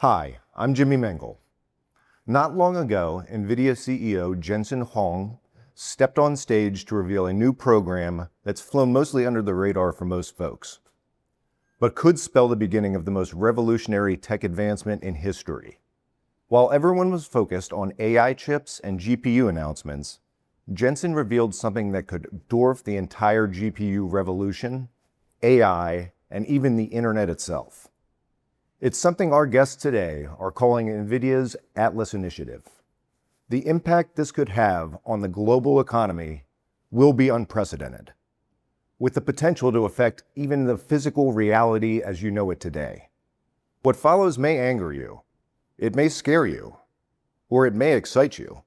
Hi, I'm Jimmy Mengel. Not long ago, Nvidia CEO Jensen Huang stepped on stage to reveal a new program that's flown mostly under the radar for most folks, but could spell the beginning of the most revolutionary tech advancement in history. While everyone was focused on AI chips and GPU announcements, Jensen revealed something that could dwarf the entire GPU revolution, AI, and even the internet itself. It's something our guests today are calling Nvidia's Atlas Initiative. The impact this could have on the global economy will be unprecedented, with the potential to affect even the physical reality as you know it today. What follows may anger you, it may scare you, or it may excite you.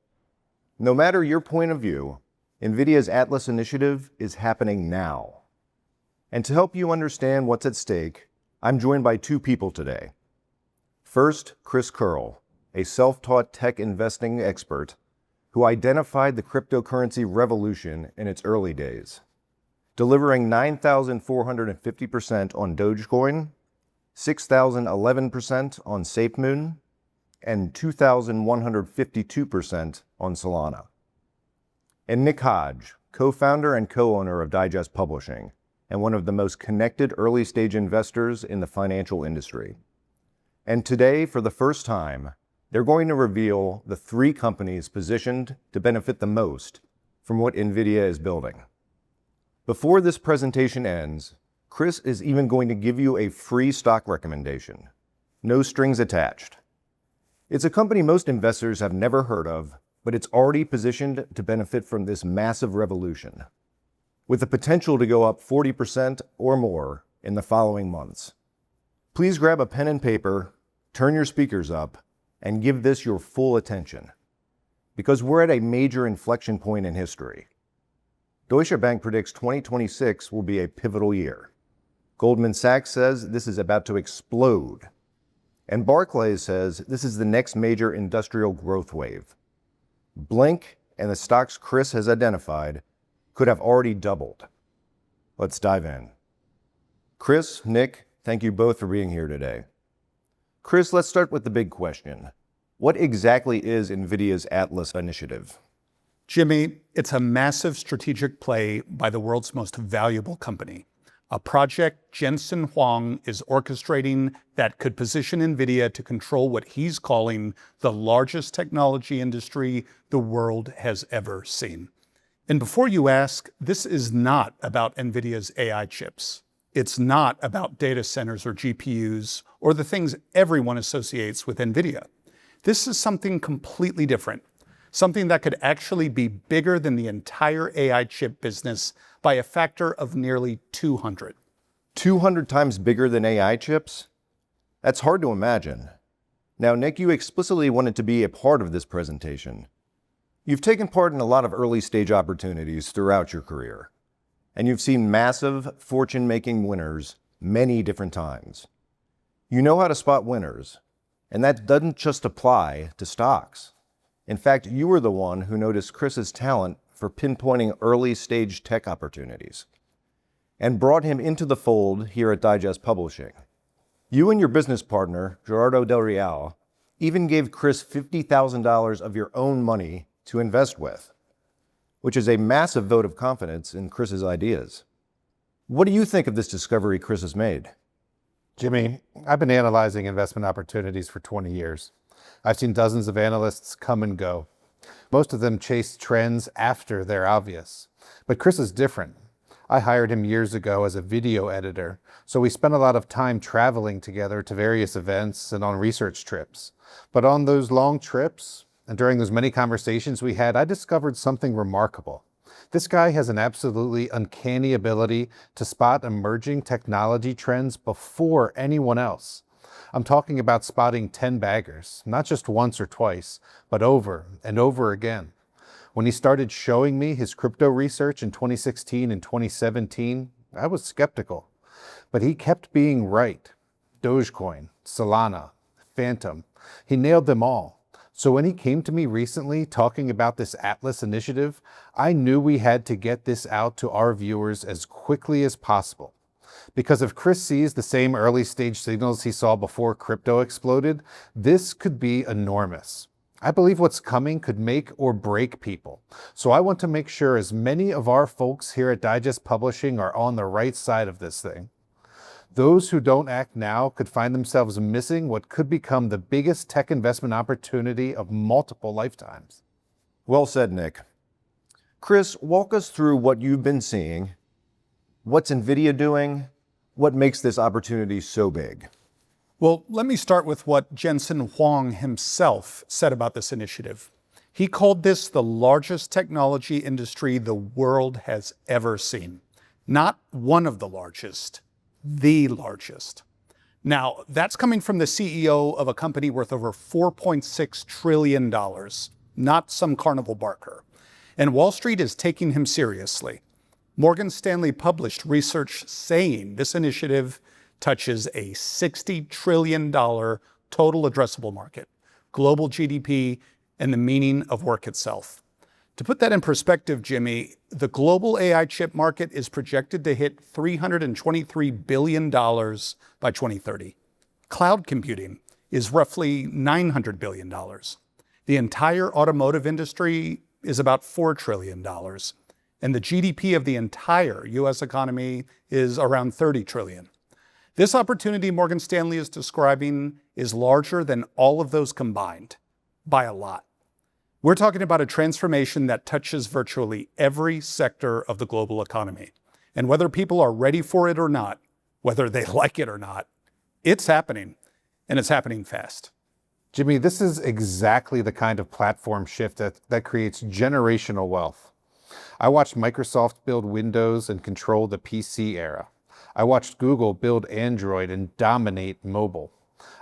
No matter your point of view, Nvidia's Atlas Initiative is happening now. And to help you understand what's at stake, I'm joined by two people today. First, Chris Curl, a self-taught tech investing expert who identified the cryptocurrency revolution in its early days, delivering 9,450% on Dogecoin, 6,011% on SafeMoon, and 2,152% on Solana. And Nick Hodge, co-founder and co-owner of Digest Publishing, and one of the most connected early-stage investors in the financial industry. And today, for the first time, they're going to reveal the three companies positioned to benefit the most from what Nvidia is building. Before this presentation ends, Chris is even going to give you a free stock recommendation. No strings attached. It's a company most investors have never heard of, but it's already positioned to benefit from this massive revolution, with the potential to go up 40% or more in the following months. Please grab a pen and paper, turn your speakers up, and give this your full attention, because we're at a major inflection point in history. Deutsche Bank predicts 2026 will be a pivotal year. Goldman Sachs says this is about to explode. And Barclays says this is the next major industrial growth wave. Blink and the stocks Chris has identified could have already doubled. Let's dive in. Chris, Nick, thank you both for being here today. Chris, let's start with the big question. What exactly is Nvidia's Atlas Initiative? Jimmy, it's a massive strategic play by the world's most valuable company. A project Jensen Huang is orchestrating that could position Nvidia to control what he's calling the largest technology industry the world has ever seen. And before you ask, this is not about Nvidia's AI chips. It's not about data centers or GPUs or the things everyone associates with Nvidia. This is something completely different, something that could actually be bigger than the entire AI chip business by a factor of nearly 200. 200 times bigger than AI chips? That's hard to imagine. Now, Nick, you explicitly wanted to be a part of this presentation. You've taken part in a lot of early-stage opportunities throughout your career, and you've seen massive, fortune-making winners many different times. You know how to spot winners, and that doesn't just apply to stocks. In fact, you were the one who noticed Chris's talent for pinpointing early-stage tech opportunities and brought him into the fold here at Digest Publishing. You and your business partner, Gerardo Del Real, even gave Chris $50,000 of your own money to invest with, which is a massive vote of confidence in Chris's ideas. What do you think of this discovery Chris has made? Jimmy, I've been analyzing investment opportunities for 20 years. I've seen dozens of analysts come and go. Most of them chase trends after they're obvious. But Chris is different. I hired him years ago as a video editor, so we spent a lot of time traveling together to various events and on research trips. But on those long trips, and during those many conversations we had, I discovered something remarkable. This guy has an absolutely uncanny ability to spot emerging technology trends before anyone else. I'm talking about spotting 10 baggers, not just once or twice, but over and over again. When he started showing me his crypto research in 2016 and 2017, I was skeptical. But he kept being right. Dogecoin, Solana, Phantom, he nailed them all. So when he came to me recently talking about this Atlas initiative, I knew we had to get this out to our viewers as quickly as possible. Because if Chris sees the same early stage signals he saw before crypto exploded, this could be enormous. I believe what's coming could make or break people. So I want to make sure as many of our folks here at Digest Publishing are on the right side of this thing. Those who don't act now could find themselves missing what could become the biggest tech investment opportunity of multiple lifetimes. Well said, Nick. Chris, walk us through what you've been seeing. What's Nvidia doing? What makes this opportunity so big? Well, let me start with what Jensen Huang himself said about this initiative. He called this the largest technology industry the world has ever seen. Not one of the largest, the largest. Now, that's coming from the CEO of a company worth over $4.6 trillion, not some carnival barker. And Wall Street is taking him seriously. Morgan Stanley published research saying this initiative touches a $60 trillion total addressable market, global GDP, and the meaning of work itself. To put that in perspective, Jimmy, the global AI chip market is projected to hit $323 billion by 2030. Cloud computing is roughly $900 billion. The entire automotive industry is about $4 trillion. And the GDP of the entire US economy is around $30 trillion. This opportunity Morgan Stanley is describing is larger than all of those combined, by a lot. We're talking about a transformation that touches virtually every sector of the global economy. And whether people are ready for it or not, whether they like it or not, it's happening, and it's happening fast. Jimmy, this is exactly the kind of platform shift that creates generational wealth. I watched Microsoft build Windows and control the PC era. I watched Google build Android and dominate mobile.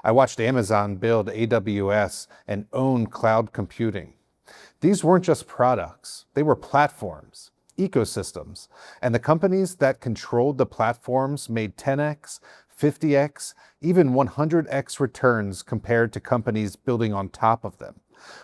I watched Amazon build AWS and own cloud computing. These weren't just products, they were platforms, ecosystems, and the companies that controlled the platforms made 10x, 50x, even 100x returns compared to companies building on top of them.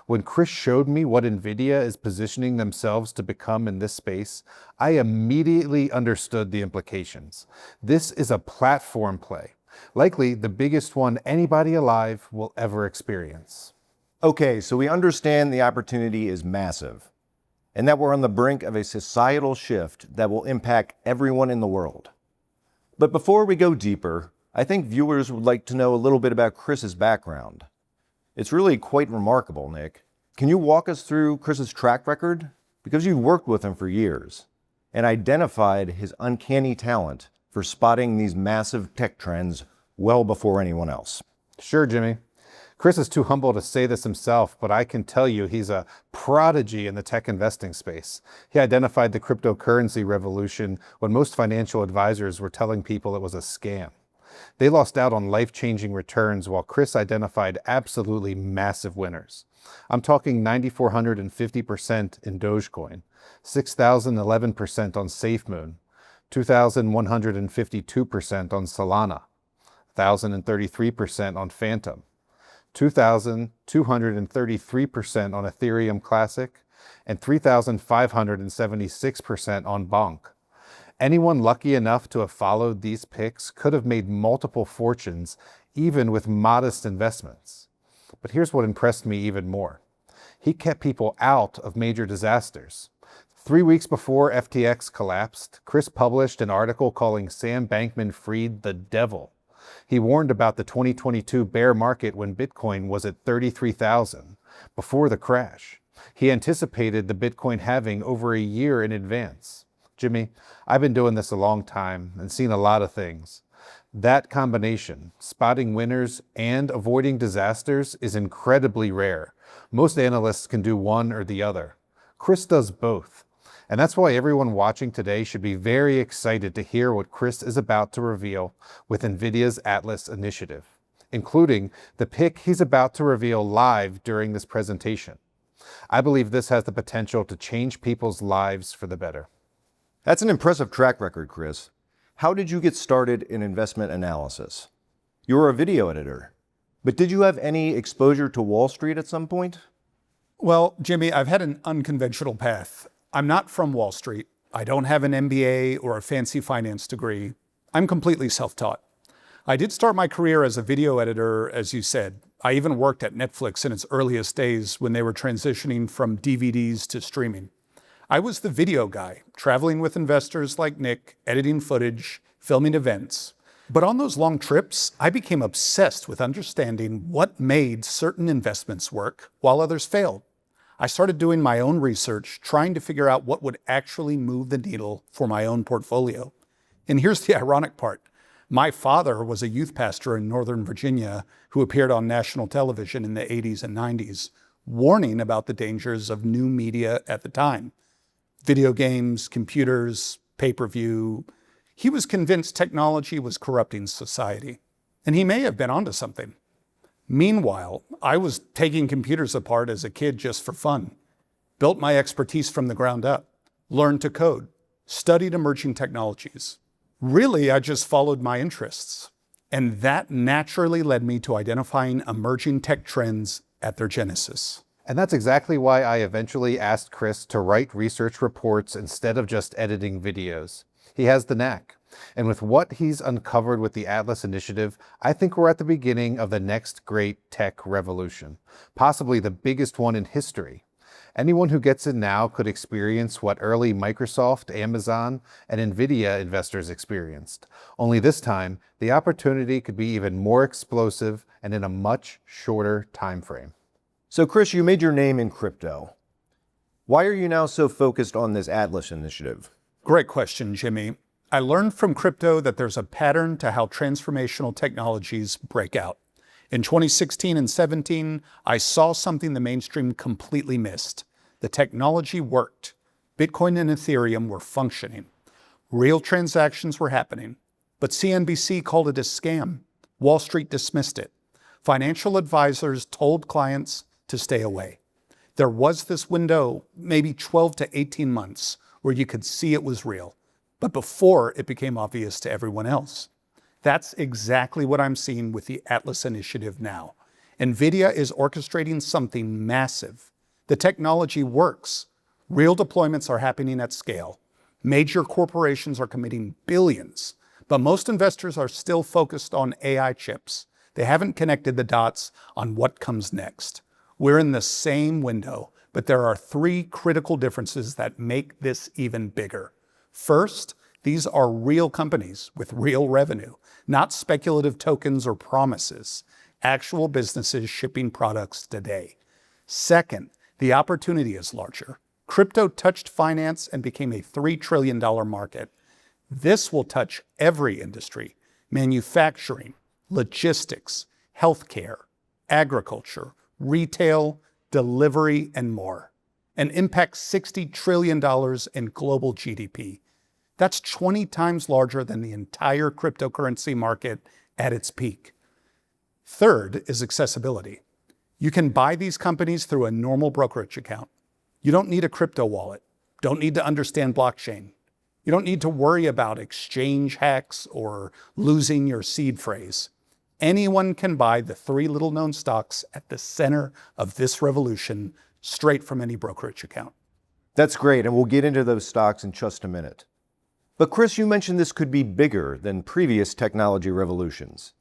When Chris showed me what Nvidia is positioning themselves to become in this space, I immediately understood the implications. This is a platform play, likely the biggest one anybody alive will ever experience. Okay, so we understand the opportunity is massive, and that we're on the brink of a societal shift that will impact everyone in the world. But before we go deeper, I think viewers would like to know a little bit about Chris's background. It's really quite remarkable, Nick. Can you walk us through Chris's track record? Because you've worked with him for years and identified his uncanny talent for spotting these massive tech trends well before anyone else. Sure, Jimmy. Chris is too humble to say this himself, but I can tell you he's a prodigy in the tech investing space. He identified the cryptocurrency revolution when most financial advisors were telling people it was a scam. They lost out on life-changing returns while Chris identified absolutely massive winners. I'm talking 9,450% in Dogecoin, 6,011% on SafeMoon, 2,152% on Solana, 1,033% on Phantom, 2,233% on Ethereum Classic, and 3,576% on Bonk. Anyone lucky enough to have followed these picks could have made multiple fortunes, even with modest investments. But here's what impressed me even more. He kept people out of major disasters. 3 weeks before FTX collapsed, Chris published an article calling Sam Bankman-Fried the devil. He warned about the 2022 bear market when Bitcoin was at 33,000, before the crash. He anticipated the Bitcoin halving over a year in advance. Jimmy, I've been doing this a long time and seen a lot of things. That combination, spotting winners and avoiding disasters, is incredibly rare. Most analysts can do one or the other. Chris does both. And that's why everyone watching today should be very excited to hear what Chris is about to reveal with Nvidia's Atlas initiative, including the pick he's about to reveal live during this presentation. I believe this has the potential to change people's lives for the better. That's an impressive track record, Chris. How did you get started in investment analysis? You were a video editor, but did you have any exposure to Wall Street at some point? Well, Jimmy, I've had an unconventional path. I'm not from Wall Street. I don't have an MBA or a fancy finance degree. I'm completely self-taught. I did start my career as a video editor, as you said. I even worked at Netflix in its earliest days when they were transitioning from DVDs to streaming. I was the video guy, traveling with investors like Nick, editing footage, filming events. But on those long trips, I became obsessed with understanding what made certain investments work while others failed. I started doing my own research, trying to figure out what would actually move the needle for my own portfolio. And here's the ironic part. My father was a youth pastor in Northern Virginia who appeared on national television in the 80s and 90s, warning about the dangers of new media at the time. Video games, computers, pay-per-view. He was convinced technology was corrupting society, and he may have been onto something. Meanwhile, I was taking computers apart as a kid just for fun, built my expertise from the ground up, learned to code, studied emerging technologies. Really, I just followed my interests, and that naturally led me to identifying emerging tech trends at their genesis. And that's exactly why I eventually asked Chris to write research reports instead of just editing videos. He has the knack. And with what he's uncovered with the Atlas Initiative, I think we're at the beginning of the next great tech revolution, possibly the biggest one in history. Anyone who gets in now could experience what early Microsoft, Amazon, and Nvidia investors experienced. Only this time, the opportunity could be even more explosive and in a much shorter time frame. So Chris, you made your name in crypto. Why are you now so focused on this Atlas initiative? Great question, Jimmy. I learned from crypto that there's a pattern to how transformational technologies break out. In 2016 and 17, I saw something the mainstream completely missed. The technology worked. Bitcoin and Ethereum were functioning. Real transactions were happening. But CNBC called it a scam. Wall Street dismissed it. Financial advisors told clients to stay away. There was this window, maybe 12 to 18 months, where you could see it was real, but before it became obvious to everyone else. That's exactly what I'm seeing with the Atlas Initiative now. Nvidia is orchestrating something massive. The technology works. Real deployments are happening at scale. Major corporations are committing billions, but most investors are still focused on AI chips. They haven't connected the dots on what comes next. We're in the same window, but there are three critical differences that make this even bigger. First, these are real companies with real revenue, not speculative tokens or promises, actual businesses shipping products today. Second, the opportunity is larger. Crypto touched finance and became a $3 trillion market. This will touch every industry: manufacturing, logistics, healthcare, agriculture, retail, delivery, and more, and impacts $60 trillion in global GDP. That's 20 times larger than the entire cryptocurrency market at its peak. Third is accessibility. You can buy these companies through a normal brokerage account. You don't need a crypto wallet, don't need to understand blockchain. You don't need to worry about exchange hacks or losing your seed phrase. Anyone can buy the three little-known stocks at the center of this revolution straight from any brokerage account. That's great, and we'll get into those stocks in just a minute. But Chris, you mentioned this could be bigger than previous technology revolutions.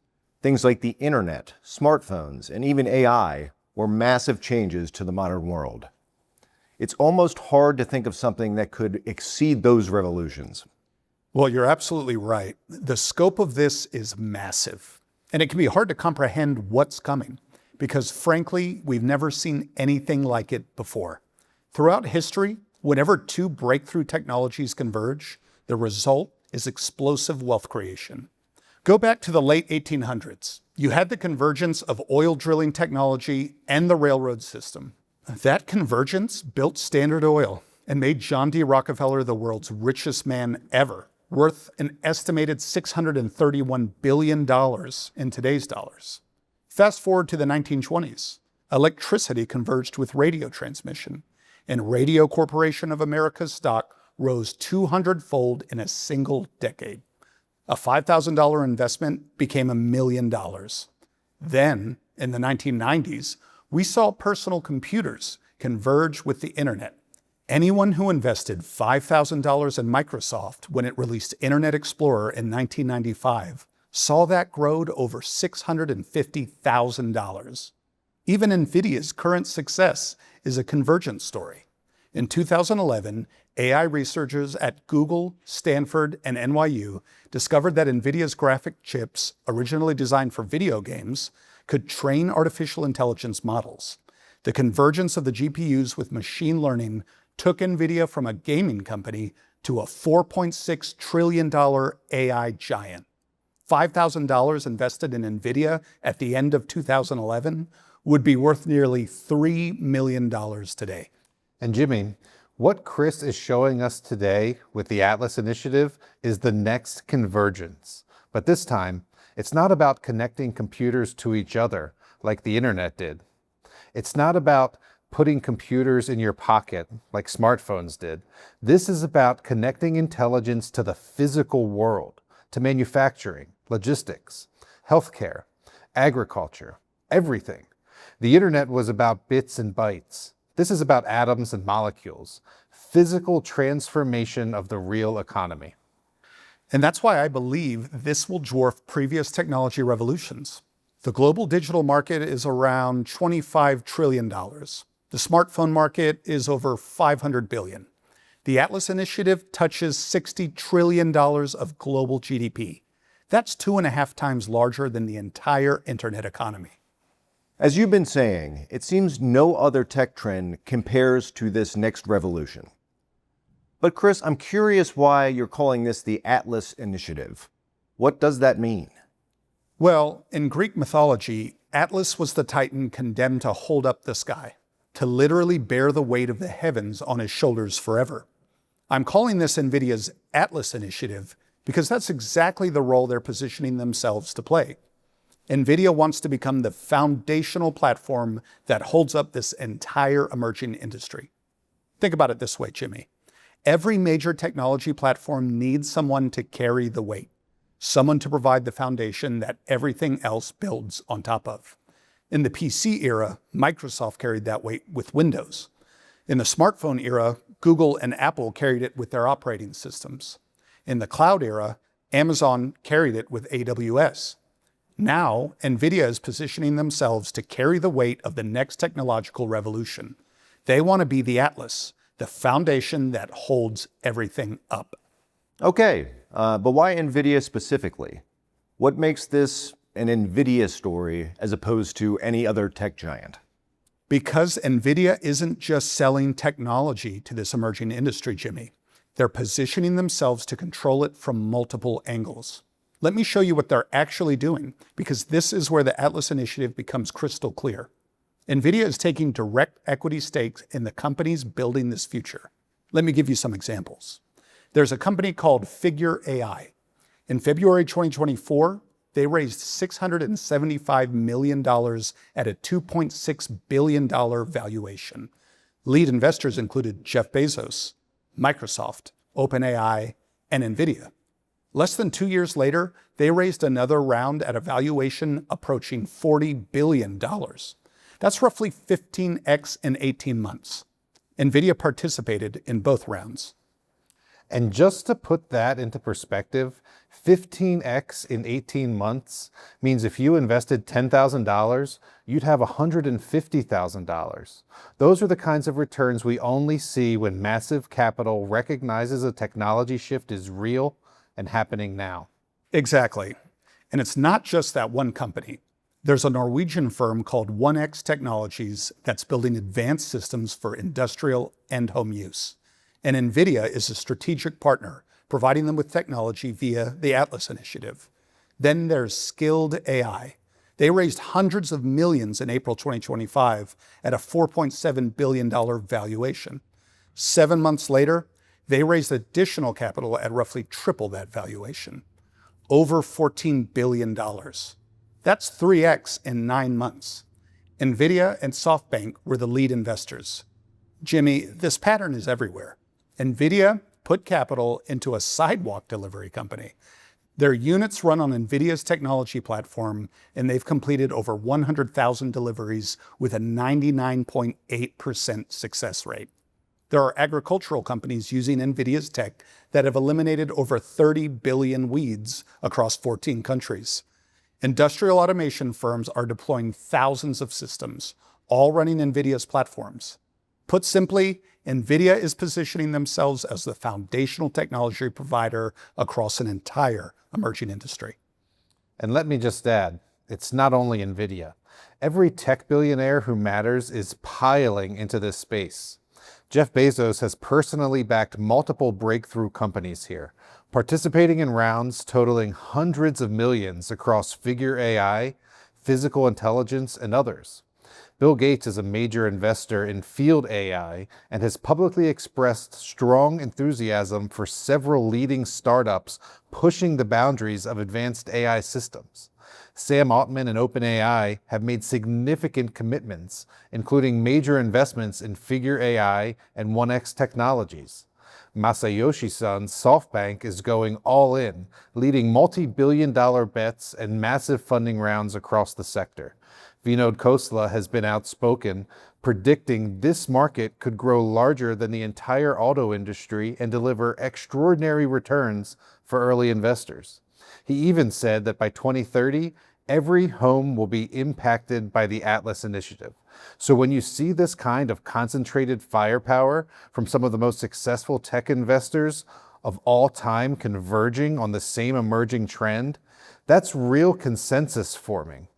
Things like the internet, smartphones, and even AI were massive changes to the modern world. It's almost hard to think of something that could exceed those revolutions. Well, you're absolutely right. The scope of this is massive. And it can be hard to comprehend what's coming because, frankly, we've never seen anything like it before. Throughout history, whenever two breakthrough technologies converge, the result is explosive wealth creation. Go back to the late 1800s. You had the convergence of oil drilling technology and the railroad system. That convergence built Standard Oil and made John D. Rockefeller the world's richest man ever, worth an estimated $631 billion in today's dollars. Fast forward to the 1920s. Electricity converged with radio transmission, and Radio Corporation of America's stock rose 200-fold in a single decade. A $5,000 investment became $1 million. Then, in the 1990s, we saw personal computers converge with the internet. Anyone who invested $5,000 in Microsoft when it released Internet Explorer in 1995 saw that grow to over $650,000. Even Nvidia's current success is a convergence story. In 2011, AI researchers at Google, Stanford, and NYU discovered that Nvidia's graphic chips, originally designed for video games, could train artificial intelligence models. The convergence of the GPUs with machine learning took Nvidia from a gaming company to a $4.6 trillion AI giant. $5,000 invested in Nvidia at the end of 2011 would be worth nearly $3 million today. And Jimmy, what Chris is showing us today with the Atlas Initiative is the next convergence. But this time, it's not about connecting computers to each other like the internet did. It's not about putting computers in your pocket like smartphones did. This is about connecting intelligence to the physical world, to manufacturing, logistics, healthcare, agriculture, everything. The internet was about bits and bytes. This is about atoms and molecules, physical transformation of the real economy. And that's why I believe this will dwarf previous technology revolutions. The global digital market is around $25 trillion. The smartphone market is over $500 billion. The Atlas Initiative touches $60 trillion of global GDP. That's 2.5 times larger than the entire internet economy. As you've been saying, it seems no other tech trend compares to this next revolution. But Chris, I'm curious why you're calling this the Atlas Initiative. What does that mean? Well, in Greek mythology, Atlas was the titan condemned to hold up the sky, to literally bear the weight of the heavens on his shoulders forever. I'm calling this Nvidia's Atlas Initiative because that's exactly the role they're positioning themselves to play. Nvidia wants to become the foundational platform that holds up this entire emerging industry. Think about it this way, Jimmy. Every major technology platform needs someone to carry the weight, someone to provide the foundation that everything else builds on top of. In the PC era, Microsoft carried that weight with Windows. In the smartphone era, Google and Apple carried it with their operating systems. In the cloud era, Amazon carried it with AWS. Now, Nvidia is positioning themselves to carry the weight of the next technological revolution. They want to be the Atlas, the foundation that holds everything up. Okay, but why Nvidia specifically? What makes this an Nvidia story as opposed to any other tech giant? Because Nvidia isn't just selling technology to this emerging industry, Jimmy. They're positioning themselves to control it from multiple angles. Let me show you what they're actually doing, because this is where the Atlas Initiative becomes crystal clear. Nvidia is taking direct equity stakes in the companies building this future. Let me give you some examples. There's a company called Figure AI. In February 2024, they raised $675 million at a $2.6 billion valuation. Lead investors included Jeff Bezos, Microsoft, OpenAI, and Nvidia. Less than 2 years later, they raised another round at a valuation approaching $40 billion. That's roughly 15x in 18 months. Nvidia participated in both rounds. And just to put that into perspective, 15x in 18 months means if you invested $10,000, you'd have $150,000. Those are the kinds of returns we only see when massive capital recognizes a technology shift is real and happening now. Exactly. And it's not just that one company. There's a Norwegian firm called 1X Technologies that's building advanced systems for industrial and home use. And Nvidia is a strategic partner, providing them with technology via the Atlas Initiative. Then there's Skilled AI. They raised hundreds of millions in April 2025 at a $4.7 billion valuation. 7 months later, they raised additional capital at roughly triple that valuation, over $14 billion. That's 3x in 9 months. Nvidia and SoftBank were the lead investors. Jimmy, this pattern is everywhere. Nvidia put capital into a sidewalk delivery company. Their units run on Nvidia's technology platform, and they've completed over 100,000 deliveries with a 99.8% success rate. There are agricultural companies using Nvidia's tech that have eliminated over 30 billion weeds across 14 countries. Industrial automation firms are deploying thousands of systems, all running Nvidia's platforms. Put simply, Nvidia is positioning themselves as the foundational technology provider across an entire emerging industry. And let me just add, it's not only Nvidia. Every tech billionaire who matters is piling into this space. Jeff Bezos has personally backed multiple breakthrough companies here, participating in rounds totaling hundreds of millions across Figure AI, physical intelligence, and others. Bill Gates is a major investor in Field AI and has publicly expressed strong enthusiasm for several leading startups pushing the boundaries of advanced AI systems. Sam Altman and OpenAI have made significant commitments, including major investments in Figure AI and 1X Technologies. Masayoshi Son's SoftBank is going all in, leading multi-billion-dollar bets and massive funding rounds across the sector. Vinod Khosla has been outspoken, predicting this market could grow larger than the entire auto industry and deliver extraordinary returns for early investors. He even said that by 2030, every home will be impacted by the Atlas initiative. So when you see this kind of concentrated firepower from some of the most successful tech investors of all time converging on the same emerging trend, that's real consensus forming.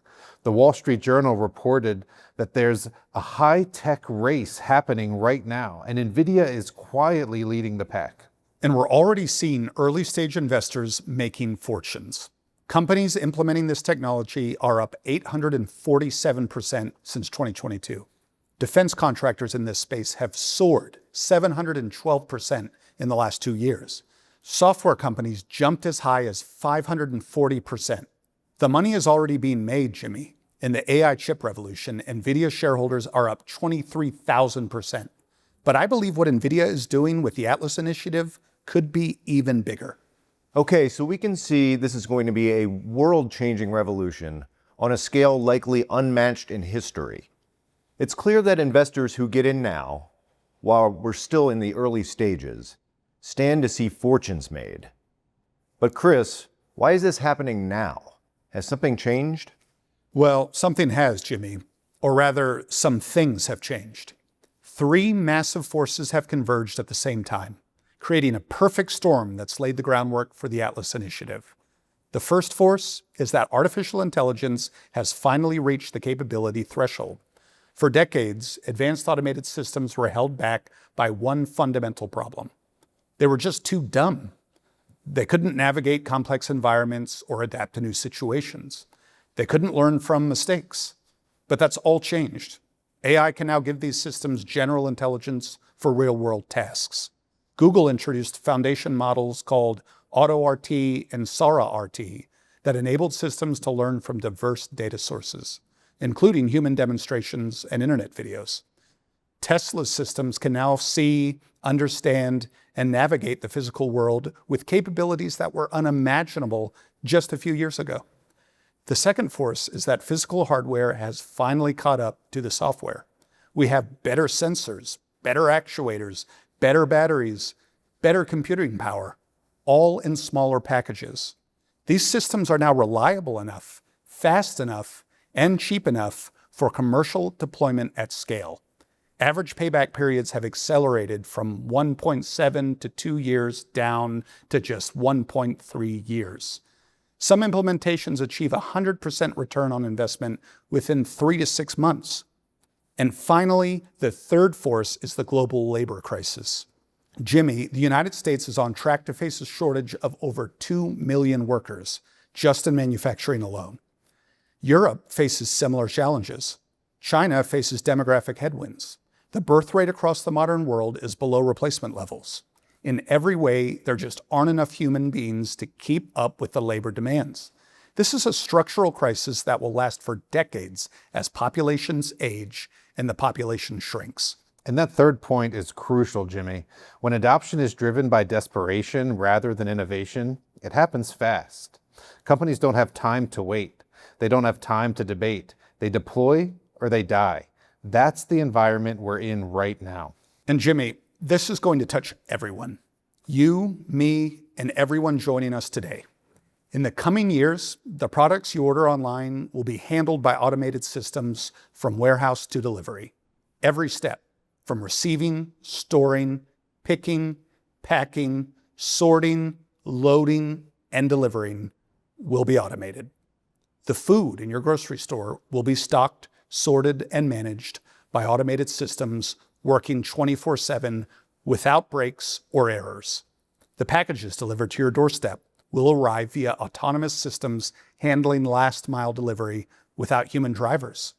The Wall Street Journal reported that there's a high-tech race happening right now, and Nvidia is quietly leading the pack. And we're already seeing early-stage investors making fortunes. Companies implementing this technology are up 847% since 2022. Defense contractors in this space have soared 712% in the last 2 years. Software companies jumped as high as 540%. The money is already being made, Jimmy. In the AI chip revolution, Nvidia shareholders are up 23,000%. But I believe what Nvidia is doing with the Atlas initiative could be even bigger. Okay, so we can see this is going to be a world-changing revolution on a scale likely unmatched in history. It's clear that investors who get in now, while we're still in the early stages, stand to see fortunes made. But Chris, why is this happening now? Has something changed? Well, something has, Jimmy. Or rather, some things have changed. 3 massive forces have converged at the same time, creating a perfect storm that's laid the groundwork for the Atlas initiative. The first force is that artificial intelligence has finally reached the capability threshold. For decades, advanced automated systems were held back by one fundamental problem. They were just too dumb. They couldn't navigate complex environments or adapt to new situations. They couldn't learn from mistakes. But that's all changed. AI can now give these systems general intelligence for real-world tasks. Google introduced foundation models called AutoRT and SaraRT that enabled systems to learn from diverse data sources, including human demonstrations and internet videos. Tesla's systems can now see, understand, and navigate the physical world with capabilities that were unimaginable just a few years ago. The second force is that physical hardware has finally caught up to the software. We have better sensors, better actuators, better batteries, better computing power, all in smaller packages. These systems are now reliable enough, fast enough, and cheap enough for commercial deployment at scale. Average payback periods have accelerated from 1.7 to 2 years down to just 1.3 years. Some implementations achieve 100% return on investment within 3 to 6 months. And finally, the third force is the global labor crisis. Jimmy, the United States is on track to face a shortage of over 2 million workers, just in manufacturing alone. Europe faces similar challenges. China faces demographic headwinds. The birth rate across the modern world is below replacement levels. In every way, there just aren't enough human beings to keep up with the labor demands. This is a structural crisis that will last for decades as populations age and the population shrinks. And that third point is crucial, Jimmy. When adoption is driven by desperation rather than innovation, it happens fast. Companies don't have time to wait. They don't have time to debate. They deploy or they die. That's the environment we're in right now. And Jimmy, This is going to touch everyone. You, me, and everyone joining us today. In the coming years, the products you order online will be handled by automated systems from warehouse to delivery. Every step, from receiving, storing, picking, packing, sorting, loading, and delivering, will be automated. The food in your grocery store will be stocked, sorted, and managed by automated systems working 24/7 without breaks or errors. The packages delivered to your doorstep will arrive via autonomous systems handling last-mile delivery without human drivers.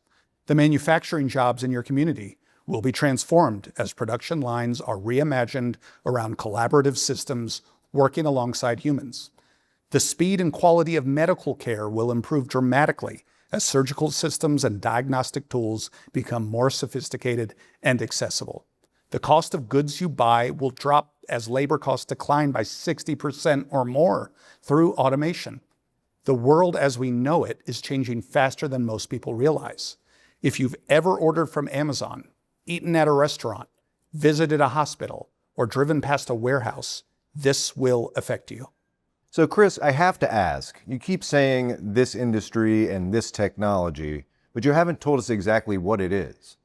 The manufacturing jobs in your community will be transformed as production lines are reimagined around collaborative systems working alongside humans. The speed and quality of medical care will improve dramatically as surgical systems and diagnostic tools become more sophisticated and accessible. The cost of goods you buy will drop as labor costs decline by 60% or more through automation. The world as we know it is changing faster than most people realize. If you've ever ordered from Amazon, eaten at a restaurant, visited a hospital, or driven past a warehouse, this will affect you. So Chris, I have to ask, you keep saying this industry and this technology, but you haven't told us exactly what it is.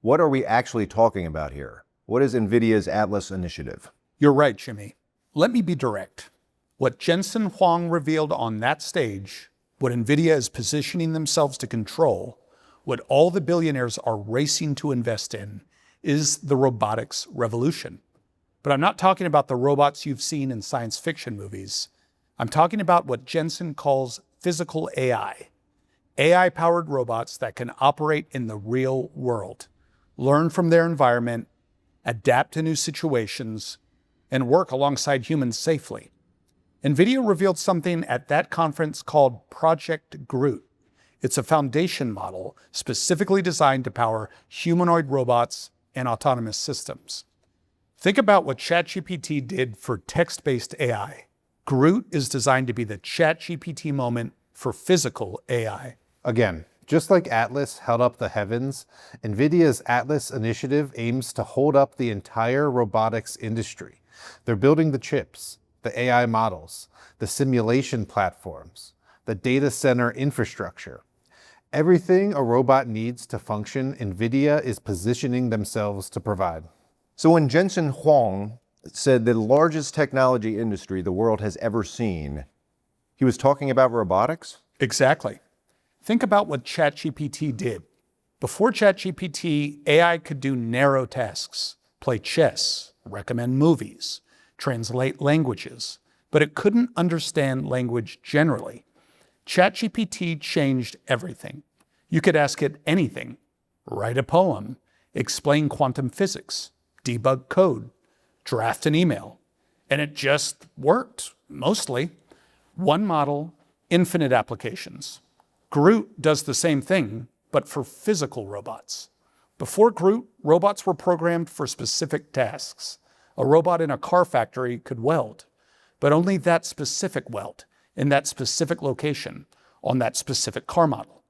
What are we actually talking about here? What is Nvidia's Atlas initiative? You're right, Jimmy. Let me be direct. What Jensen Huang revealed on that stage, what Nvidia is positioning themselves to control, what all the billionaires are racing to invest in, is the robotics revolution. But I'm not talking about the robots you've seen in science fiction movies. I'm talking about what Jensen calls physical AI. AI-powered robots that can operate in the real world, learn from their environment, adapt to new situations, and work alongside humans safely. Nvidia revealed something at that conference called Project Groot. It's a foundation model specifically designed to power humanoid robots and autonomous systems. Think about what ChatGPT did for text-based AI. Groot is designed to be the ChatGPT moment for physical AI. Again, just like Atlas held up the heavens, Nvidia's Atlas initiative aims to hold up the entire robotics industry. They're building the chips, the AI models, the simulation platforms, the data center infrastructure. Everything a robot needs to function, Nvidia is positioning themselves to provide. So when Jensen Huang said the largest technology industry the world has ever seen, he was talking about robotics? Exactly. Think about what ChatGPT did. Before ChatGPT, AI could do narrow tasks, play chess, recommend movies, translate languages, but it couldn't understand language generally. ChatGPT changed everything. You could ask it anything: write a poem, explain quantum physics, debug code, draft an email, and it just worked, mostly. One model, infinite applications. Groot does the same thing, but for physical robots. Before Groot, robots were programmed for specific tasks. A robot in a car factory could weld, but only that specific weld, in that specific location, on that specific car model.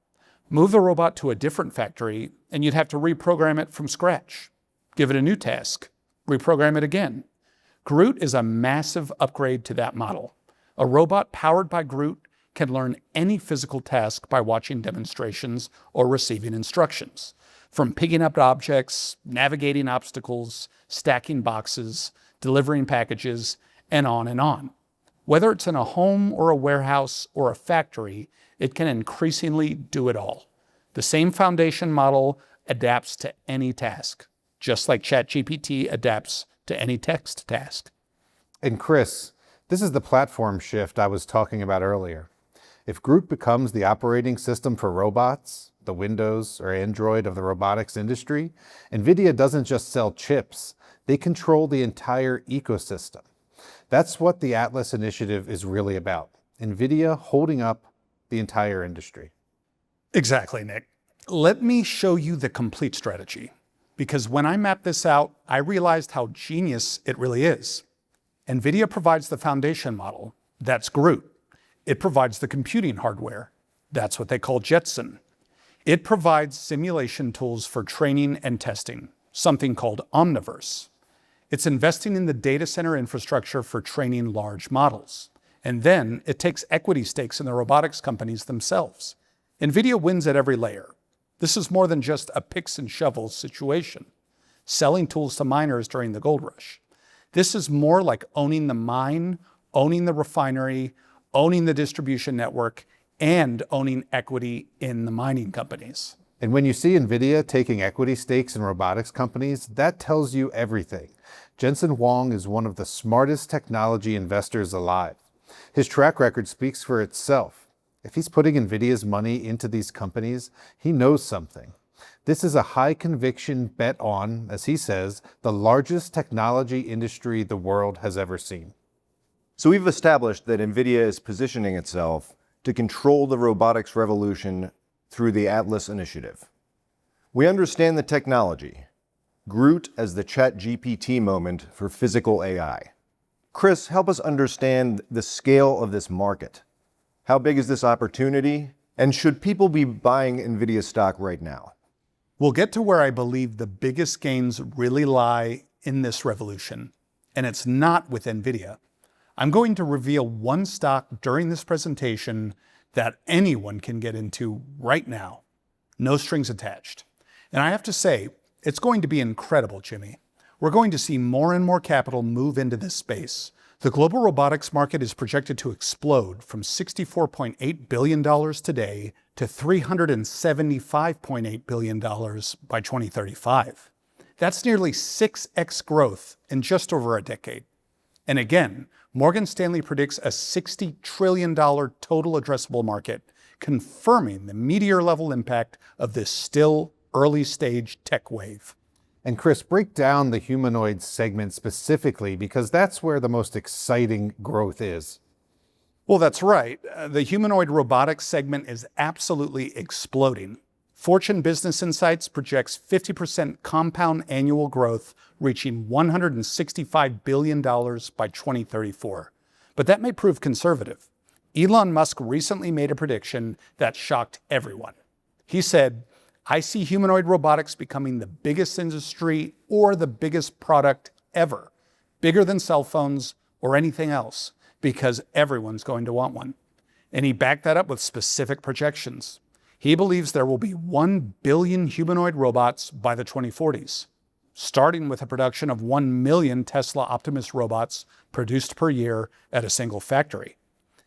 Move the robot to a different factory, and you'd have to reprogram it from scratch. Give it a new task, reprogram it again. Groot is a massive upgrade to that model. A robot powered by Groot can learn any physical task by watching demonstrations or receiving instructions. From picking up objects, navigating obstacles, stacking boxes, delivering packages, and on and on. Whether it's in a home or a warehouse or a factory, it can increasingly do it all. The same foundation model adapts to any task, just like ChatGPT adapts to any text task. And Chris, this is the platform shift I was talking about earlier. If Groot becomes the operating system for robots, the Windows or Android of the robotics industry, Nvidia doesn't just sell chips, they control the entire ecosystem. That's what the Atlas initiative is really about. Nvidia holding up the entire industry. Exactly, Nick. Let me show you the complete strategy, because when I mapped this out, I realized how genius it really is. Nvidia provides the foundation model, that's Groot. It provides the computing hardware, that's what they call Jetson. It provides simulation tools for training and testing, something called Omniverse. It's investing in the data center infrastructure for training large models. And then it takes equity stakes in the robotics companies themselves. Nvidia wins at every layer. This is more than just a picks and shovels situation, selling tools to miners during the gold rush. This is more like owning the mine, owning the refinery, owning the distribution network, and owning equity in the mining companies. And when you see Nvidia taking equity stakes in robotics companies, that tells you everything. Jensen Huang is one of the smartest technology investors alive. His track record speaks for itself. If he's putting Nvidia's money into these companies, he knows something. This is a high conviction bet on, as he says, the largest technology industry the world has ever seen. So we've established that Nvidia is positioning itself to control the robotics revolution through the Atlas initiative. We understand the technology, Groot as the ChatGPT moment for physical AI. Chris, help us understand the scale of this market. How big is this opportunity? And should people be buying Nvidia stock right now? We'll get to where I believe the biggest gains really lie in this revolution, and it's not with Nvidia. I'm going to reveal one stock during this presentation that anyone can get into right now. No strings attached. And I have to say, it's going to be incredible, Jimmy. We're going to see more and more capital move into this space. The global robotics market is projected to explode from $64.8 billion today to $375.8 billion by 2035. That's nearly 6x growth in just over a decade. And again, Morgan Stanley predicts a $60 trillion total addressable market, confirming the meteor-level impact of this still early-stage tech wave. And Chris, break down the humanoid segment specifically, because that's where the most exciting growth is. Well, that's right. The humanoid robotics segment is absolutely exploding. Fortune Business Insights projects 50% compound annual growth, reaching $165 billion by 2034. But that may prove conservative. Elon Musk recently made a prediction that shocked everyone. He said, "I see humanoid robotics becoming the biggest industry or the biggest product ever, bigger than cell phones or anything else, because everyone's going to want one." And he backed that up with specific projections. He believes there will be 1 billion humanoid robots by the 2040s, starting with a production of 1 million Tesla Optimus robots produced per year at a single factory.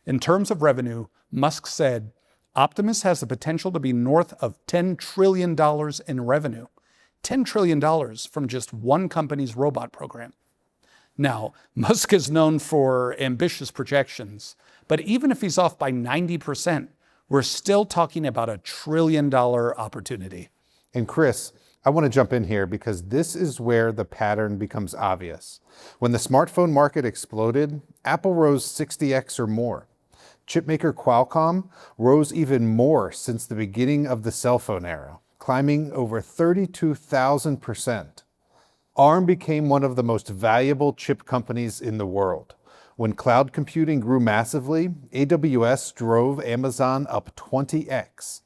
In terms of revenue, Musk said, Optimus has the potential to be north of $10 trillion in revenue. $10 trillion from just one company's robot program. Now, Musk is known for ambitious projections, but even if he's off by 90%, we're still talking about a $1 trillion opportunity. And Chris, I want to jump in here because this is where the pattern becomes obvious. When the smartphone market exploded, Apple rose 60x or more. Chipmaker Qualcomm rose even more since the beginning of the cell phone era, climbing over 32,000%. ARM became one of the most valuable chip companies in the world. When cloud computing grew massively, AWS drove Amazon up 20x.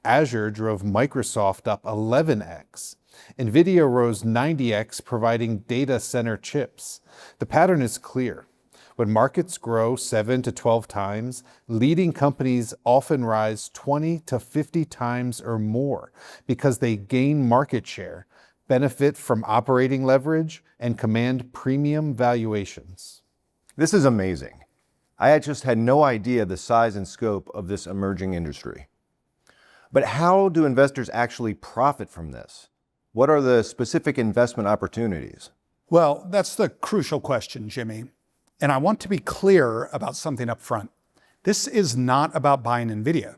Azure drove Microsoft up 11x. Nvidia rose 90x, providing data center chips. The pattern is clear. When markets grow 7 to 12 times, leading companies often rise 20 to 50 times or more because they gain market share, benefit from operating leverage, and command premium valuations. This is amazing. I just had no idea the size and scope of this emerging industry. But how do investors actually profit from this? What are the specific investment opportunities? Well, that's the crucial question, Jimmy. And I want to be clear about something up front. This is not about buying Nvidia.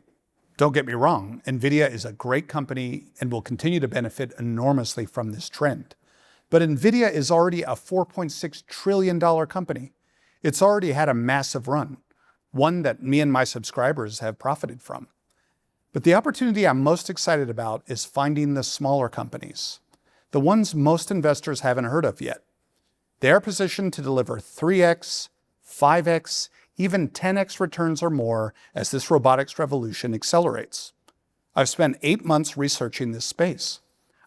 Don't get me wrong, Nvidia is a great company and will continue to benefit enormously from this trend. But Nvidia is already a $4.6 trillion company. It's already had a massive run, one that me and my subscribers have profited from. But the opportunity I'm most excited about is finding the smaller companies, the ones most investors haven't heard of yet. They are positioned to deliver 3x, 5x, even 10x returns or more as this robotics revolution accelerates. I've spent 8 months researching this space.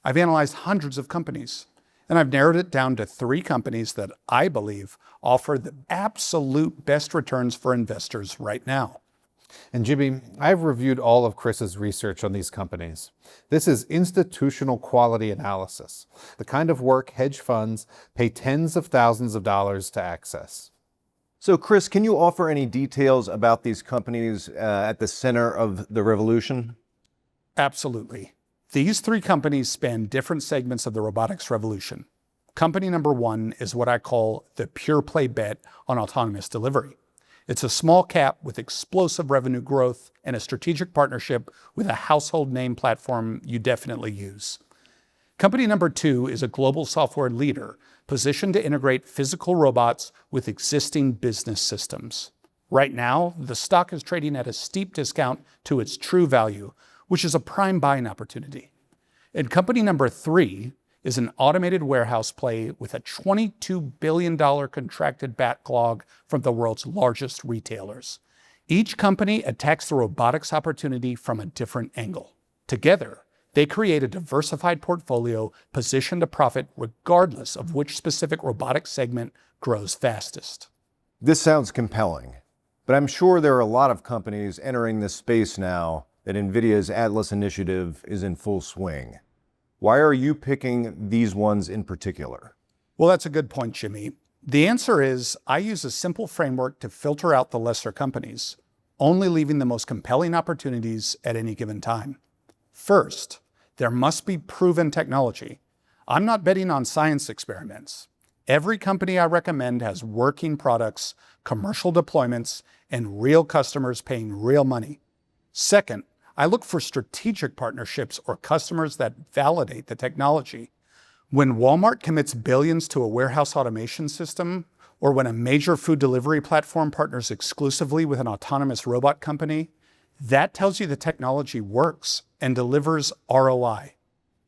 I've analyzed hundreds of companies, And I've narrowed it down to 3 companies that I believe offer the absolute best returns for investors right now. And Jimmy, I've reviewed all of Chris's research on these companies. This is institutional quality analysis, the kind of work hedge funds pay tens of thousands of dollars to access. So Chris, can you offer any details about these companies at the center of the revolution? Absolutely. These 3 companies span different segments of the robotics revolution. Company number 1 is what I call the pure play bet on autonomous delivery. It's a small cap with explosive revenue growth and a strategic partnership with a household name platform you definitely use. Company number 2 is a global software leader positioned to integrate physical robots with existing business systems. Right now, the stock is trading at a steep discount to its true value, which is a prime buying opportunity. And company number 3 is an automated warehouse play with a $22 billion contracted backlog from the world's largest retailers. Each company attacks the robotics opportunity from a different angle. Together, they create a diversified portfolio positioned to profit regardless of which specific robotics segment grows fastest. This sounds compelling, but I'm sure there are a lot of companies entering this space now that Nvidia's Atlas initiative is in full swing. Why are you picking these ones in particular? Well, that's a good point, Jimmy. The answer is I use a simple framework to filter out the lesser companies, only leaving the most compelling opportunities at any given time. First, there must be proven technology. I'm not betting on science experiments. Every company I recommend has working products, commercial deployments, and real customers paying real money. Second, I look for strategic partnerships or customers that validate the technology. When Walmart commits billions to a warehouse automation system, or when a major food delivery platform partners exclusively with an autonomous robot company, that tells you the technology works and delivers ROI.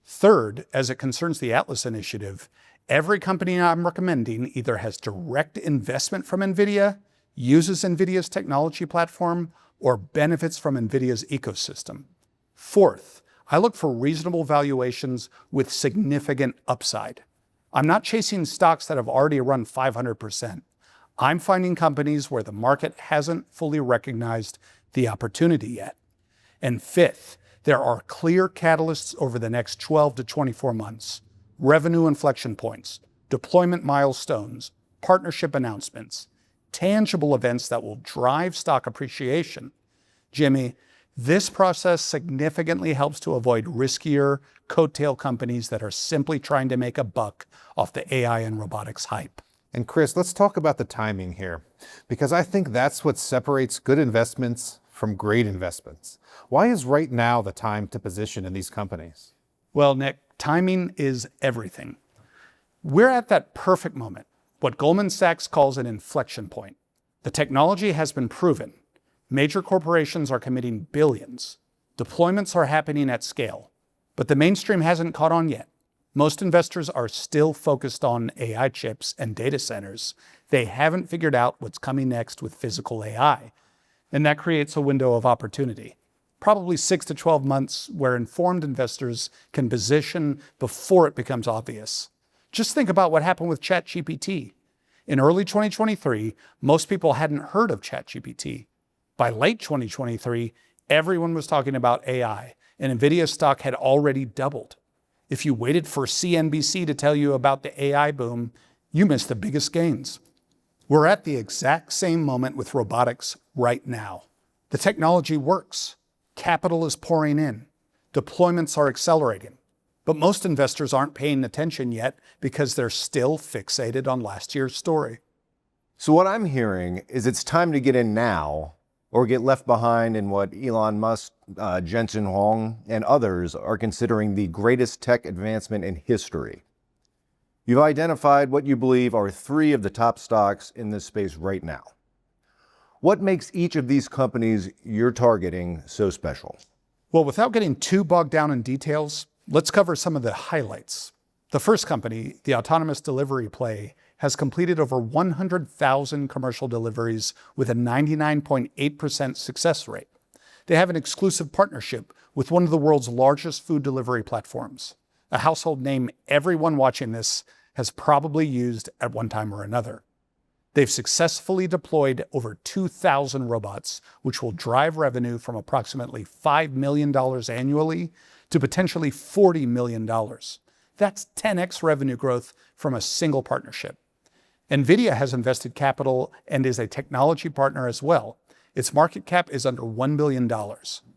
Third, as it concerns the Atlas initiative, every company I'm recommending either has direct investment from Nvidia, uses Nvidia's technology platform, or benefits from Nvidia's ecosystem. Fourth, I look for reasonable valuations with significant upside. I'm not chasing stocks that have already run 500%. I'm finding companies where the market hasn't fully recognized the opportunity yet. And fifth, there are clear catalysts over the next 12 to 24 months. Revenue inflection points, deployment milestones, partnership announcements, tangible events that will drive stock appreciation. Jimmy, this process significantly helps to avoid riskier, coattail companies that are simply trying to make a buck off the AI and robotics hype. And Chris, let's talk about the timing here, because I think that's what separates good investments from great investments. Why is right now the time to position in these companies? Well, Nick, timing is everything. We're at that perfect moment, what Goldman Sachs calls an inflection point. The technology has been proven. Major corporations are committing billions. Deployments are happening at scale. But the mainstream hasn't caught on yet. Most investors are still focused on AI chips and data centers. They haven't figured out what's coming next with physical AI. And that creates a window of opportunity. Probably 6 to 12 months where informed investors can position before it becomes obvious. Just think about what happened with ChatGPT. In early 2023, most people hadn't heard of ChatGPT. By late 2023, everyone was talking about AI, and Nvidia stock had already doubled. If you waited for CNBC to tell you about the AI boom, you missed the biggest gains. We're at the exact same moment with robotics right now. The technology works. Capital is pouring in. Deployments are accelerating. But most investors aren't paying attention yet because they're still fixated on last year's story. So what I'm hearing is it's time to get in now or get left behind in what Elon Musk, Jensen Huang, and others are considering the greatest tech advancement in history. You've identified what you believe are 3 of the top stocks in this space right now. What makes each of these companies you're targeting so special? Well, without getting too bogged down in details, let's cover some of the highlights. The first company, the autonomous delivery play, has completed over 100,000 commercial deliveries with a 99.8% success rate. They have an exclusive partnership with one of the world's largest food delivery platforms. a household name everyone watching this has probably used at one time or another. They've successfully deployed over 2,000 robots, which will drive revenue from approximately $5 million annually to potentially $40 million. That's 10x revenue growth from a single partnership. Nvidia has invested capital and is a technology partner as well. Its market cap is under $1 billion,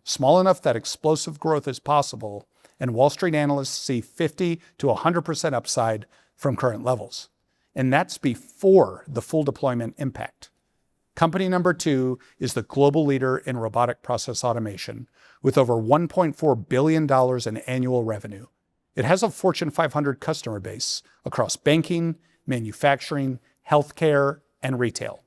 small enough that explosive growth is possible, and Wall Street analysts see 50 to 100% upside from current levels. And that's before the full deployment impact. Company number 2 is the global leader in robotic process automation, with over $1.4 billion in annual revenue. It has a Fortune 500 customer base across banking, manufacturing, healthcare, and retail.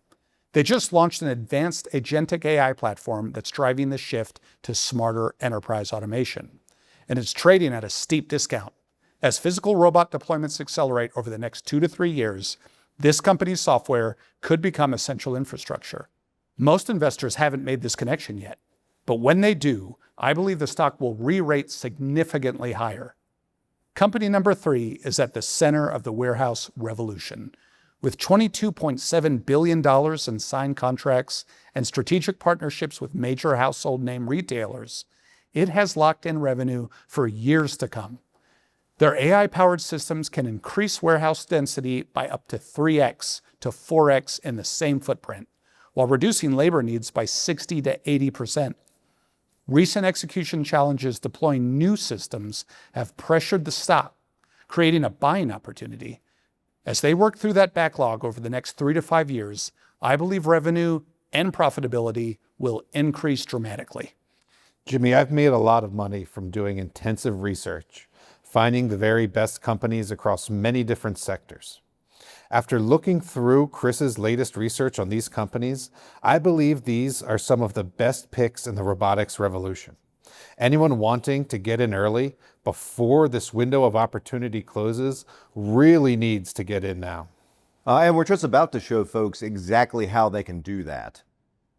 They just launched an advanced agentic AI platform that's driving the shift to smarter enterprise automation. And it's trading at a steep discount. As physical robot deployments accelerate over the next 2 to 3 years, this company's software could become essential infrastructure. Most investors haven't made this connection yet, but when they do, I believe the stock will re-rate significantly higher. Company number 3 is at the center of the warehouse revolution. With $22.7 billion in signed contracts and strategic partnerships with major household name retailers, it has locked in revenue for years to come. Their AI-powered systems can increase warehouse density by up to 3x to 4x in the same footprint, while reducing labor needs by 60 to 80%. Recent execution challenges deploying new systems have pressured the stock, creating a buying opportunity. As they work through that backlog over the next 3 to 5 years, I believe revenue and profitability will increase dramatically. Jimmy, I've made a lot of money from doing intensive research, finding the very best companies across many different sectors. After looking through Chris's latest research on these companies, I believe these are some of the best picks in the robotics revolution. Anyone wanting to get in early before this window of opportunity closes really needs to get in now. And we're just about to show folks exactly how they can do that.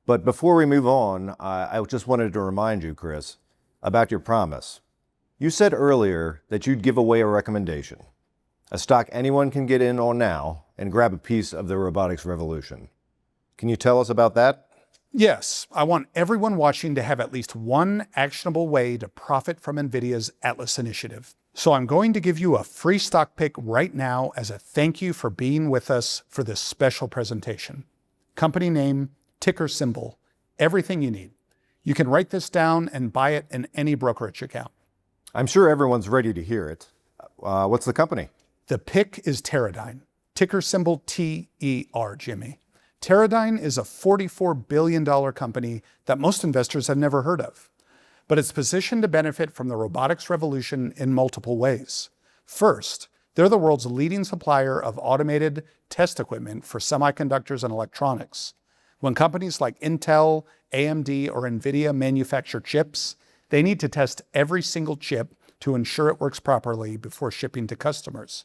But before we move on, I just wanted to remind you, Chris, about your promise. You said earlier that you'd give away a recommendation, a stock anyone can get in on now and grab a piece of the robotics revolution. Can you tell us about that? Yes, I want everyone watching to have at least one actionable way to profit from Nvidia's Atlas initiative. So I'm going to give you a free stock pick right now as a thank you for being with us for this special presentation. Company name, ticker symbol, everything you need. You can write this down and buy it in any brokerage account. I'm sure everyone's ready to hear it. What's the company? The pick is Teradyne, ticker symbol TER, Jimmy. Teradyne is a $44 billion company that most investors have never heard of, but it's positioned to benefit from the robotics revolution in multiple ways. First, they're the world's leading supplier of automated test equipment for semiconductors and electronics. When companies like Intel, AMD, or Nvidia manufacture chips, they need to test every single chip to ensure it works properly before shipping to customers.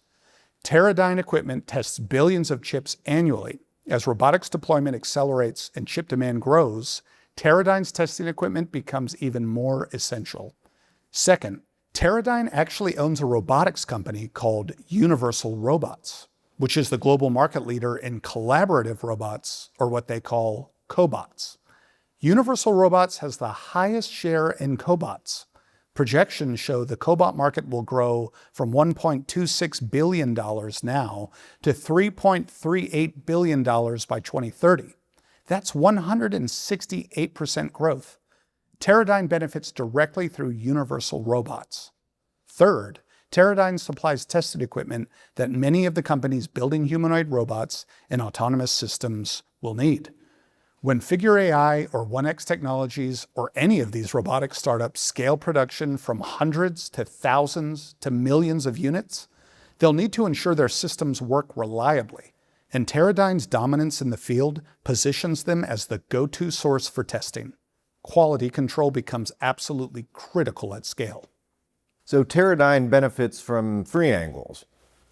Teradyne equipment tests billions of chips annually. As robotics deployment accelerates and chip demand grows, Teradyne's testing equipment becomes even more essential. Second, Teradyne actually owns a robotics company called Universal Robots, which is the global market leader in collaborative robots, or what they call cobots. Universal Robots has the highest share in cobots. Projections show the cobot market will grow from $1.26 billion now to $3.38 billion by 2030. That's 168% growth. Teradyne benefits directly through Universal Robots. Third, Teradyne supplies tested equipment that many of the companies building humanoid robots and autonomous systems will need. When Figure AI or 1X Technologies or any of these robotics startups scale production from hundreds to thousands to millions of units, they'll need to ensure their systems work reliably. And Teradyne's dominance in the field positions them as the go-to source for testing. Quality control becomes absolutely critical at scale. So Teradyne benefits from three angles.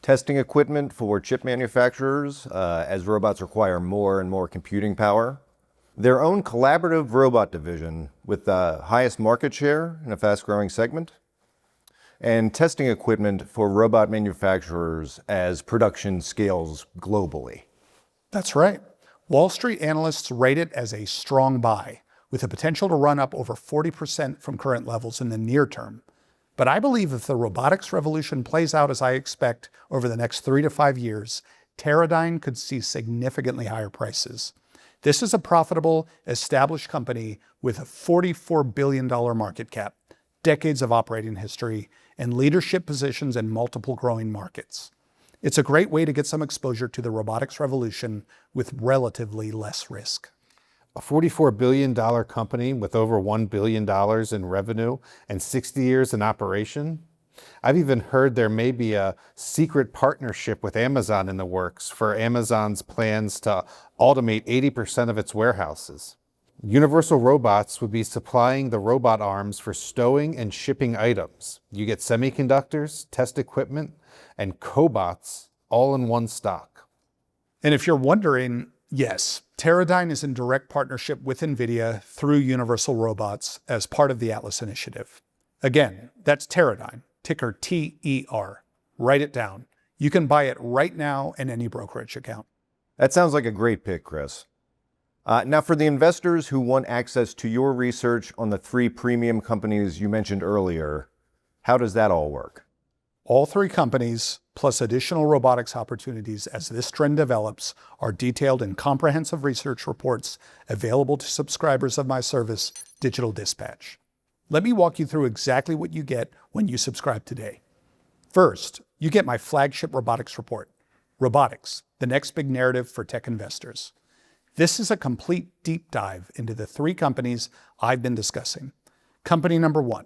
Testing equipment for chip manufacturers as robots require more and more computing power. Their own collaborative robot division with the highest market share in a fast-growing segment. and testing equipment for robot manufacturers as production scales globally. That's right. Wall Street analysts rate it as a strong buy, with the potential to run up over 40% from current levels in the near term. But I believe if the robotics revolution plays out as I expect over the next 3 to 5 years, Teradyne could see significantly higher prices. This is a profitable, established company with a $44 billion market cap, decades of operating history, and leadership positions in multiple growing markets. It's a great way to get some exposure to the robotics revolution with relatively less risk. A $44 billion company with over $1 billion in revenue and 60 years in operation? I've even heard there may be a secret partnership with Amazon in the works for Amazon's plans to automate 80% of its warehouses. Universal Robots would be supplying the robot arms for stowing and shipping items. You get semiconductors, test equipment, and cobots all in one stock. And if you're wondering, yes, Teradyne is in direct partnership with Nvidia through Universal Robots as part of the Atlas initiative. Again, that's Teradyne, ticker TER. Write it down. You can buy it right now in any brokerage account. That sounds like a great pick, Chris. Now, for the investors who want access to your research on the 3 premium companies you mentioned earlier, how does that all work? All 3 companies, plus additional robotics opportunities as this trend develops, are detailed in comprehensive research reports available to subscribers of my service, Digital Dispatch. Let me walk you through exactly what you get when you subscribe today. First, you get my flagship robotics report, Robotics, the Next Big Narrative for Tech Investors. This is a complete deep dive into the 3 companies I've been discussing. Company number 1,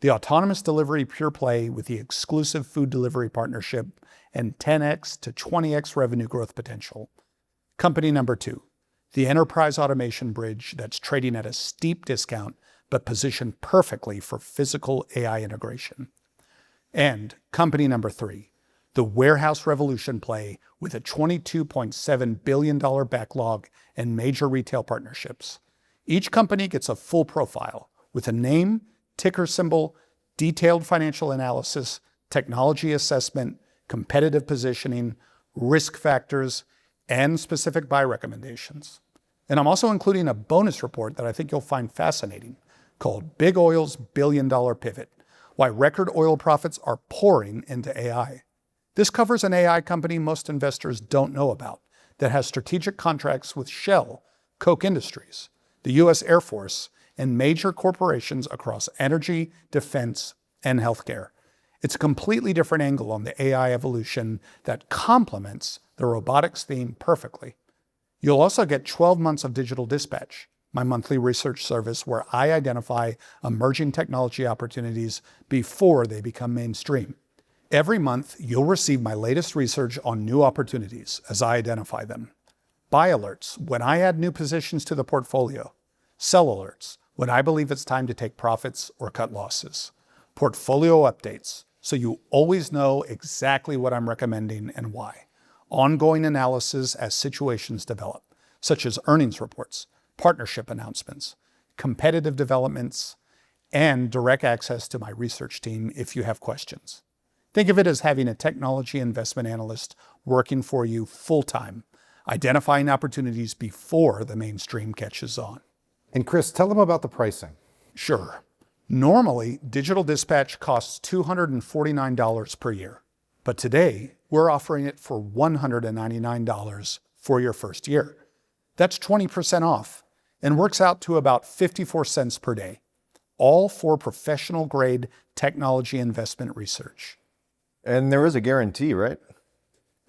the autonomous delivery pure play with the exclusive food delivery partnership and 10x to 20x revenue growth potential. Company number 2, the enterprise automation bridge that's trading at a steep discount but positioned perfectly for physical AI integration. And company number 3, the warehouse revolution play with a $22.7 billion backlog and major retail partnerships. Each company gets a full profile with a name, ticker symbol, detailed financial analysis, technology assessment, competitive positioning, risk factors, and specific buy recommendations. And I'm also including a bonus report that I think you'll find fascinating called Big Oil's Billion-Dollar Pivot, Why Record Oil Profits Are Pouring into AI. This covers an AI company most investors don't know about that has strategic contracts with Shell, Koch Industries, the U.S. Air Force, and major corporations across energy, defense, and healthcare. It's a completely different angle on the AI evolution that complements the robotics theme perfectly. You'll also get 12 months of Digital Dispatch, my monthly research service where I identify emerging technology opportunities before they become mainstream. Every month, you'll receive my latest research on new opportunities as I identify them. Buy alerts when I add new positions to the portfolio. Sell alerts when I believe it's time to take profits or cut losses. Portfolio updates so you always know exactly what I'm recommending and why. Ongoing analysis as situations develop, such as earnings reports, partnership announcements, competitive developments, and direct access to my research team if you have questions. Think of it as having a technology investment analyst working for you full-time, identifying opportunities before the mainstream catches on. And Chris, tell them about the pricing. Sure. Normally, Digital Dispatch costs $249 per year, but today we're offering it for $199 for your first year. That's 20% off and works out to about 54 cents per day, all for professional-grade technology investment research. And there is a guarantee, right?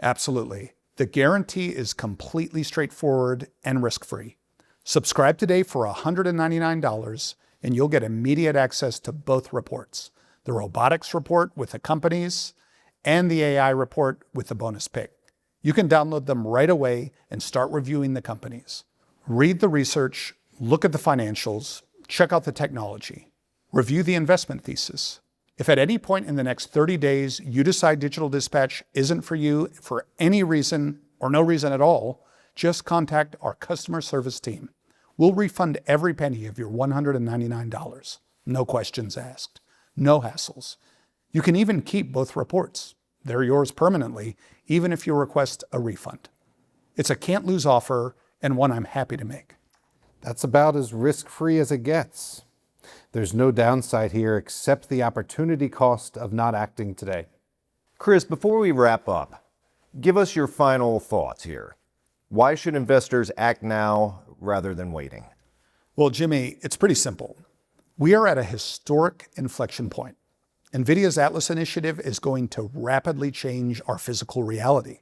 Absolutely. The guarantee is completely straightforward and risk-free. Subscribe today for $199 and you'll get immediate access to both reports, the robotics report with the companies and the AI report with the bonus pick. You can download them right away and start reviewing the companies. Read the research, look at the financials, check out the technology, review the investment thesis. If at any point in the next 30 days you decide Digital Dispatch isn't for you for any reason or no reason at all, just contact our customer service team. We'll refund every penny of your $199. No questions asked. No hassles. You can even keep both reports. They're yours permanently, even if you request a refund. It's a can't-lose offer and one I'm happy to make. That's about as risk-free as it gets. There's no downside here except the opportunity cost of not acting today. Chris, before we wrap up, give us your final thoughts here. Why should investors act now rather than waiting? Well, Jimmy, it's pretty simple. We are at a historic inflection point. Nvidia's Atlas initiative is going to rapidly change our physical reality.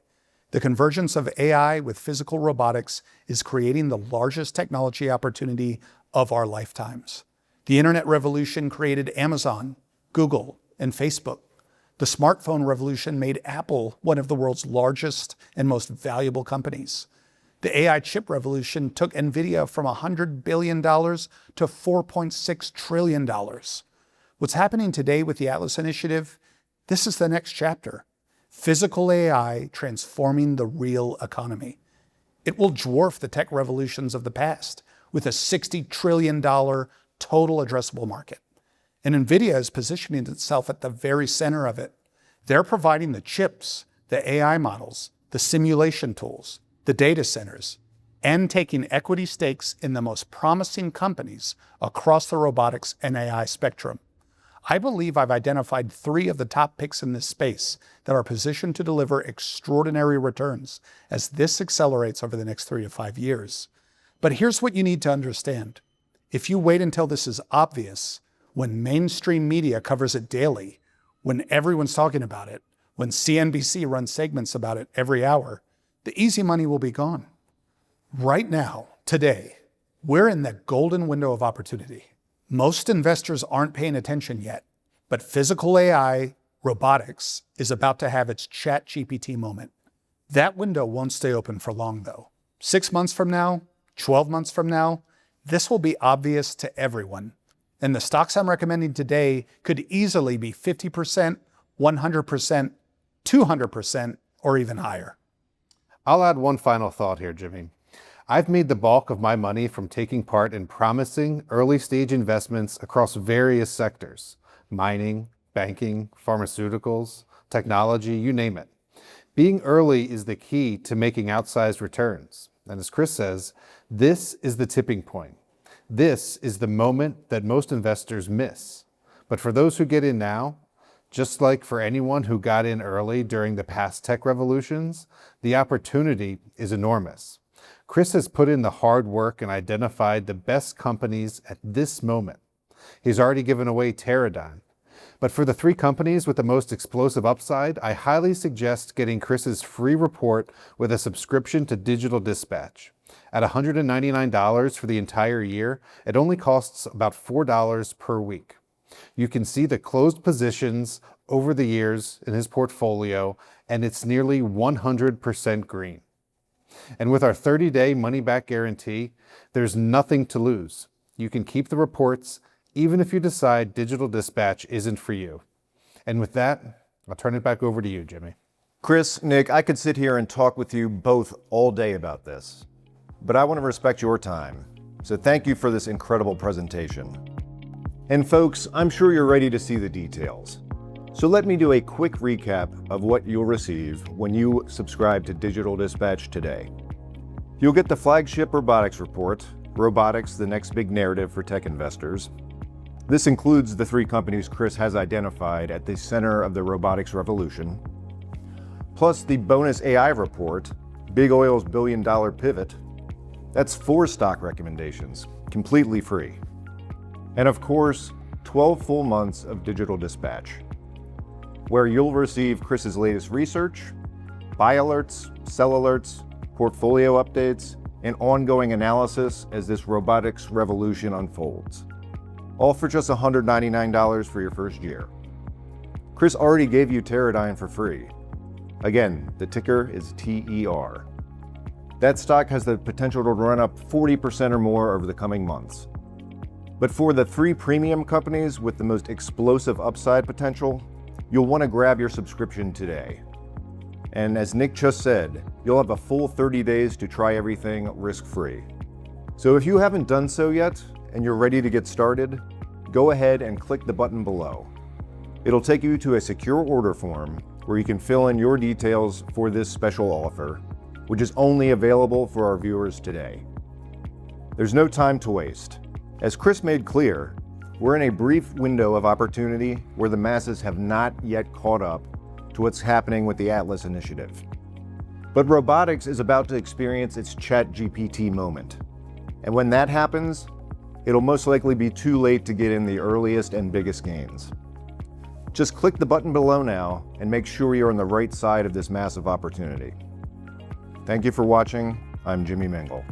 The convergence of AI with physical robotics is creating the largest technology opportunity of our lifetimes. The internet revolution created Amazon, Google, and Facebook. The smartphone revolution made Apple one of the world's largest and most valuable companies. The AI chip revolution took Nvidia from $100 billion to $4.6 trillion. What's happening today with the Atlas initiative, this is the next chapter. Physical AI transforming the real economy. It will dwarf the tech revolutions of the past with a $60 trillion total addressable market. And Nvidia is positioning itself at the very center of it. They're providing the chips, the AI models, the simulation tools, the data centers, and taking equity stakes in the most promising companies across the robotics and AI spectrum. I believe I've identified 3 of the top picks in this space that are positioned to deliver extraordinary returns as this accelerates over the next 3 to 5 years. But here's what you need to understand. If you wait until this is obvious, when mainstream media covers it daily, when everyone's talking about it, when CNBC runs segments about it every hour, the easy money will be gone. Right now, today, we're in the golden window of opportunity. Most investors aren't paying attention yet, but physical AI, robotics, is about to have its ChatGPT moment. That window won't stay open for long, though. 6 months from now, 12 months from now, this will be obvious to everyone. And the stocks I'm recommending today could easily be 50%, 100%, 200%, or even higher. I'll add one final thought here, Jimmy. I've made the bulk of my money from taking part in promising early-stage investments across various sectors: mining, banking, pharmaceuticals, technology, you name it. Being early is the key to making outsized returns. And as Chris says, this is the tipping point. This is the moment that most investors miss. But for those who get in now, just like for anyone who got in early during the past tech revolutions, the opportunity is enormous. Chris has put in the hard work and identified the best companies at this moment. He's already given away Teradyne. But for the 3 companies with the most explosive upside, I highly suggest getting Chris's free report with a subscription to Digital Dispatch. At $199 for the entire year, it only costs about $4 per week. You can see the closed positions over the years in his portfolio, and it's nearly 100% green. And with our 30-day money-back guarantee, there's nothing to lose. You can keep the reports, even if you decide Digital Dispatch isn't for you. And with that, I'll turn it back over to you, Jimmy. Chris, Nick, I could sit here and talk with you both all day about this, but I want to respect your time. So thank you for this incredible presentation. And folks, I'm sure you're ready to see the details. So let me do a quick recap of what you'll receive when you subscribe to Digital Dispatch today. You'll get the flagship robotics report, Robotics, the Next Big Narrative for Tech Investors. This includes the 3 companies Chris has identified at the center of the robotics revolution, plus the bonus AI report, Big Oil's billion-dollar pivot. That's 4 stock recommendations, completely free. And of course, 12 full months of Digital Dispatch, where you'll receive Chris's latest research, buy alerts, sell alerts, portfolio updates, and ongoing analysis as this robotics revolution unfolds. All for just $199 for your first year. Chris already gave you Teradyne for free. Again, the ticker is TER. That stock has the potential to run up 40% or more over the coming months. But for the 3 premium companies with the most explosive upside potential, you'll want to grab your subscription today. And as Nick just said, you'll have a full 30 days to try everything risk-free. So if you haven't done so yet, and you're ready to get started, go ahead and click the button below. It'll take you to a secure order form where you can fill in your details for this special offer, which is only available for our viewers today. There's no time to waste. As Chris made clear, we're in a brief window of opportunity where the masses have not yet caught up to what's happening with the Atlas initiative. But robotics is about to experience its ChatGPT moment. And when that happens, it'll most likely be too late to get in the earliest and biggest gains. Just click the button below now and make sure you're on the right side of this massive opportunity. Thank you for watching. I'm Jimmy Mingle.